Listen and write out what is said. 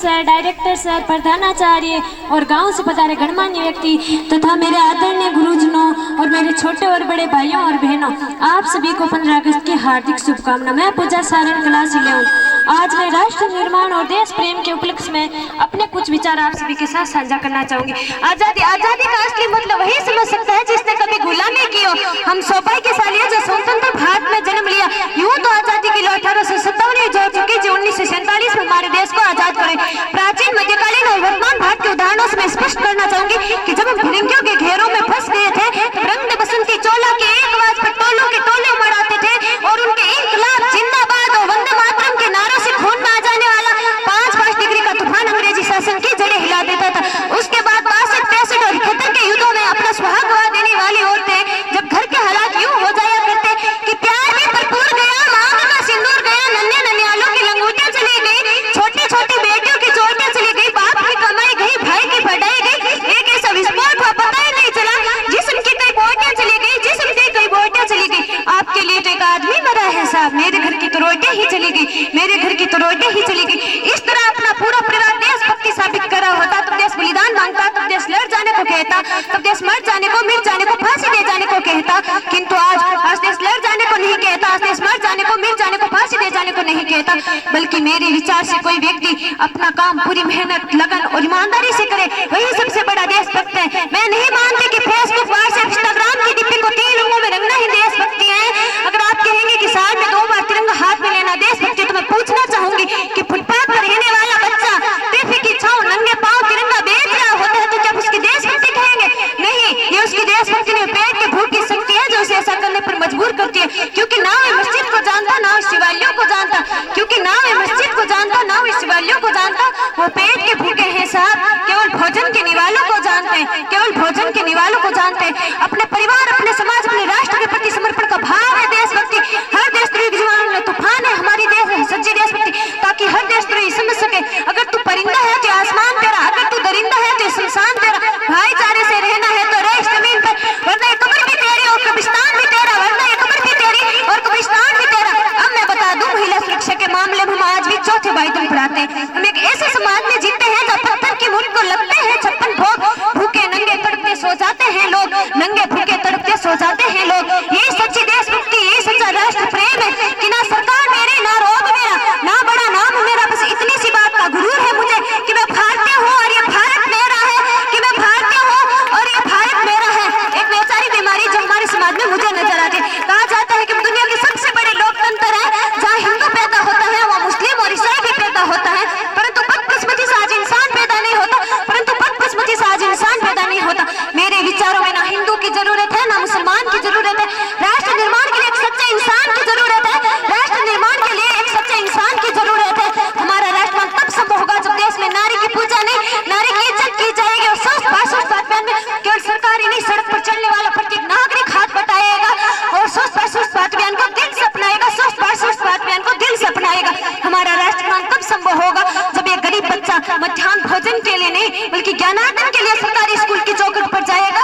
Sir, director sir, प्रधानाचार्य और गांव से पधारे गणमान्य व्यक्ति तथा मेरे आदरणीय गुरुजनों और मेरे छोटे और बड़े भाइयों और बहनों, आप सभी को 15 अगस्त की हार्दिक शुभकामनाएं। मैं पूजा सारण क्लास 11 आज मैं राष्ट्र निर्माण और देश प्रेम के उपलक्ष्य में अपने कुछ विचार आप सभी के साथ साझा करना चाहूंगी। आजादी का असली मतलब वही समझ सकता है जिसने कभी गुलामी की हो। हम सौभाग्यशाली हैं जो स्वतंत्र भारत में जन्म लिया। यूं तो आजादी की लौ 1857 में जो चुकी जो 1947 में हमारे देश को आजाद करे। प्राचीन, मध्यकालीन और वर्तमान भारत के उदाहरणों से मैं स्पष्ट करना चाहूंगी कि जब हम फिरंगियों के घेरों में फंस गए थे तो रंग बसंती चोला के एक आवाज पर टोलों के टोले उमड़ आते थे और उनके इनकलाब, जिंदाबाद और वंदे मातरम के नारों से खून में आ जाने वाला 5-5 डिग्री का तूफान अंग्रेजी शासन की जड़ें हिला देता था। उसके बाद 62-63 और 71 के युद्धों में अपना सुहाग गवा देने वाली औरतें जब घर के हालात यूं हो जाया करते कि प्यार भी भरपूर गया, मांग का सिंदूर गया, नन्हे नन्यालों की लंगोटियां चली गई, छोटी छोटी बेटियों की चोटियां चली गई, बाप की कमाई गई, भाई की पढ़ाई गई, एक ऐसा विस्फोट हुआ पता ही नहीं चला। जिस्म की कई बोटियां चली गई, जिस्म की कई बोटियां चली गई। आपके लिए तो एक आदमी मरा है साहब, मेरे घर की तो रोटियां ही चली गई, मेरे घर की तो रोटियां ही चली गई। इस तरह अपना पूरा परिवार देशभक्ति साबित कर रहा होता, तब देश बलिदान मांगता, तब देश लड़ जाने को कहता, तब देश मर जाने को, मिट जाने को, फांसी दे जाने को कहता। किंतु आज देश लड़ जाने को नहीं कहता, आज देश मर जाने को, मिट जाने को, फांसी दे जाने को नहीं कहता, बल्कि मेरे विचार से कोई व्यक्ति अपना काम पूरी मेहनत, लगन और ईमानदारी से करे, वही सबसे बड़ा देशभक्त है। मैं नहीं मानती कि फेसबुक, व्हाट्सएप, इंस्टाग्राम की डीपी को 3 रंगों में रंगना ही देशभक्ति है। अगर आप कहेंगे कि साल में 2 बार तिरंगा हाथ में लेना देशभक्ति, तो मैं पूछना चाहूंगी कि फुटपाथ पर रहने वाला बच्चा ट्रैफिक की छांव नंगे पांव तिरंगा बेच रहा होता है तो क्या उसकी देशभक्ति कहेंगे? नहीं, ये उसकी देशभक्ति नहीं, पेट के भूख की शक्ति है जो उसे ऐसा करने पर मजबूर करती है। क्योंकि ना वे मस्जिद को जानता, ना वे शिवालयों को जानता, क्योंकि ना वे मस्जिद को जानता, ना वे शिवालयों को जानता, वो पेट के भूखे हैं साहब, केवल भोजन के निवालों को जानते हैं, केवल भोजन के निवालों को जानते हैं। अपने परिवार, अपने समाज, अपने राष्ट्र के प्रति समर्पण का भाव है देशभक्ति। हर देशद्रोही के जीवन में तूफान है हमारी सच्ची देशभक्ति, ताकि हर देशद्रोही समझ सके अगर तू परिंदा है तो आसमान तेरा, अगर तू दरिंदा है तो शमशान तेरा। भाईचारे से रहना है तो रह जमीन पर, वरना ये कब्र भी तेरी और कब्रिस्तान भी तेरा, वरना ये कब्र भी तेरी और कब्रिस्तान भी तेरा। अब मैं बता दूं, महिला सुरक्षा के मामले में हम आज भी चौथे बाइतम पढ़ाते हैं। हम एक ऐसे समाज में जीते हैं जहाँ पत्थर की मुठ को लगते हैं 56 भोग, भूखे नंगे तड़पते सो जाते हैं लोग, नंगे भूखे तड़पते सो जाते हैं लोग। यही सच्ची देशभक्ति, यही सच्चा राष्ट्र प्रेम है कि ना सरकार मेरी, ना रोब मेरा, ना बड़ा नाम मेरा, बस इतनी सी बात का गुरूर है मुझे कि मैं भारतीय हूँ और ये भारत मेरा है, कि मैं भारतीय हूँ और ये भारत मेरा है। एक बेचारी बीमारी जो हमारे समाज में मुझे नजर आती है, कहा जाता है कि दुनिया के सबसे बड़े लोकतंत्र है, जहाँ हिंदू पैदा होता है वहाँ मुस्लिम और ईसाई भी पैदा होता है, परंतु बदकिस्मती से आज इंसान पैदा नहीं होता, परंतु बदकिस्मती से आज इंसान पैदा नहीं होता। मेरे विचारों में ना हिंदू की जरूरत है, ना मुसलमान की जरूरत है, राष्ट्र निर्माण के लिए एक सच्चे इंसान की जरूरत है, राष्ट्र निर्माण के लिए एक सच्चे इंसान की जरूरत है। हमारा राष्ट्र तब संभव होगा जब देश में नारी की पूजा नहीं, नारी की इज्जत की जाएगी और स्वच्छ भारत में केवल सरकारी नहीं, सड़क पर चलने वाला प्रत्येक नागरिक हाथ बटाएगा और स्वच्छ भारत अभियान को दिल से अपनाएगा, स्वच्छ भारत अभियान को दिल से अपनाएगा। हमारा राष्ट्र निर्माण तब संभव होगा जब एक गरीब बच्चा मध्याह्न भोजन के लिए नहीं बल्कि ज्ञानार्जन के लिए सरकारी स्कूल की चौखट पर जाएगा